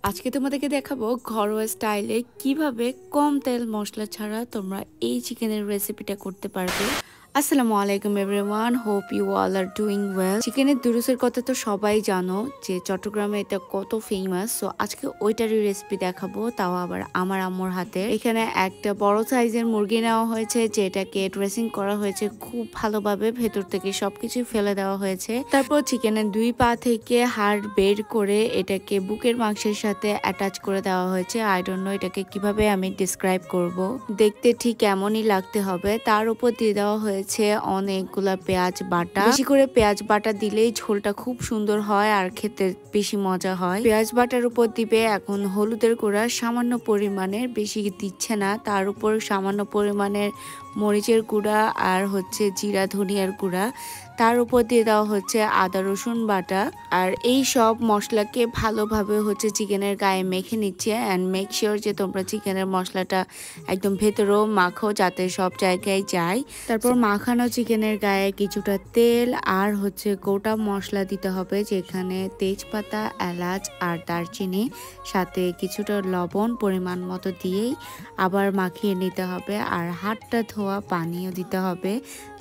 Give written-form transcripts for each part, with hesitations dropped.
আজকে তোমাদেরকে দেখাবো ঘরোয়া স্টাইলে কিভাবে কম তেল মশলা ছাড়া তোমরা এই চিকেনের রেসিপিটা করতে পারবে। আসসালামু আলাইকুম everyone, hope you all are doing well. চিকেনের দুরুসের কথা তো সবাই জানো যে চট্টগ্রামে এটা কত ফেমাস। সো আজকে ওইটারই রেসিপি দেখাবো, তাও আবার আমার আম্মুর হাতে। এখানে একটা বড় সাইজের মুরগি নেওয়া হয়েছে, যেটাকে ড্রেসিং করা হয়েছে খুব ভালোভাবে, ভেতর থেকে সবকিছু ফেলে দেওয়া হয়েছে। তারপর চিকেনের দুই পা থেকে হাড় বের করে এটাকে বুকের মাংসের সাথে অ্যাটাচ করে দেওয়া হয়েছে। আই ডোন্ট নো এটাকে কিভাবে আমি ডিসক্রাইব করব, দেখতে ঠিক এমনই লাগতে হবে। তার উপর দিয়ে দেওয়া হয়েছে অনেকগুলা পেঁয়াজ বাটা। বেশি করে পেঁয়াজ বাটা দিলেই ঝোলটা খুব সুন্দর হয় আর খেতে বেশি মজা হয়। পেঁয়াজ বাটার উপর দিবে এখন হলুদের গুঁড়া সামান্য পরিমাণের, বেশি দিচ্ছে না। তার উপর সামান্য পরিমাণের মরিচের গুঁড়া আর হচ্ছে জিরা ধনিয়ার গুঁড়া। তার উপর দিয়ে দেওয়া হচ্ছে আদা রসুন বাটা। আর এই সব মশলাকে ভালোভাবে হচ্ছে চিকেনের গায়ে মেখে নিচ্ছে। অ্যান্ড মেক শিওর যে তোমরা চিকেনের মশলাটা একদম ভেতরেও মাখো, যাতে সব জায়গায় যায়। তারপর মাখানো চিকেনের গায়ে কিছুটা তেল আর হচ্ছে গোটা মশলা দিতে হবে, যেখানে তেজপাতা, এলাচ আর দারচিনি, সাথে কিছুটা লবণ পরিমাণ মতো দিয়েই আবার মাখিয়ে নিতে হবে। আর হাতটা ধোয়া পানিও দিতে হবে,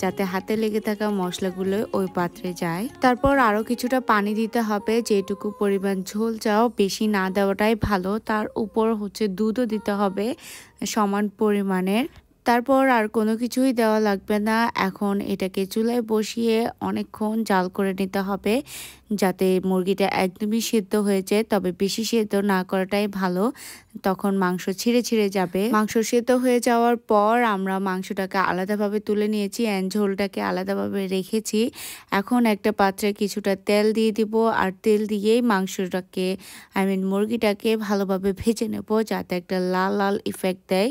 যাতে হাতে লেগে থাকা মশলাগুলো ওই পাত্রে যায়। তারপর আরো কিছুটা পানি দিতে হবে, যেটুকু পরিমাণ ঝোল চাও, বেশি না দেওয়াটাই ভালো। তার উপর হচ্ছে দুধও দিতে হবে সমান পরিমাণের। তারপর আর কোনো কিছুই দেওয়া লাগবে না। এখন এটাকে চুলায় বসিয়ে অনেকক্ষণ জাল করে নিতে হবে, যাতে মুরগিটা একদমই সিদ্ধ হয়ে যায়। তবে বেশি সিদ্ধ না করাটাই ভালো, তখন মাংস ছিঁড়ে ছিঁড়ে যাবে। মাংস সিদ্ধ হয়ে যাওয়ার পর আমরা মাংসটাকে আলাদাভাবে তুলে নিয়েছি অ্যান্ড ঝোলটাকে আলাদাভাবে রেখেছি। এখন একটা পাত্রে কিছুটা তেল দিয়ে দিব, আর তেল দিয়েই মাংসটাকে মুরগিটাকে ভালোভাবে ভেজে নেব, যাতে একটা লাল লাল ইফেক্ট দেয়।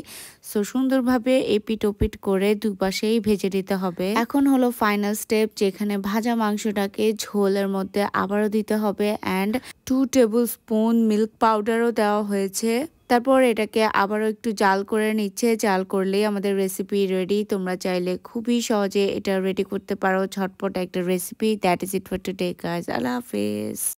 সো সুন্দরভাবে এপিট ওপিট করে দুপাশেই ভেজে নিতে হবে। এখন হলো ফাইনাল স্টেপ, যেখানে ভাজা মাংসটাকে ঝোলের মধ্যে আবারও দিতে হবে অ্যান্ড 2 টেবিল স্পুন মিল্ক পাউডারও দেওয়া হয়েছে। তারপর এটাকে আবারও একটু জাল করে নিচ্ছে। জাল করলেই আমাদের রেসিপি রেডি। তোমরা চাইলে খুবই সহজে এটা রেডি করতে পারো, ঝটপট একটা recipe. That is it for today guys. আল্লাহ হাফেজ।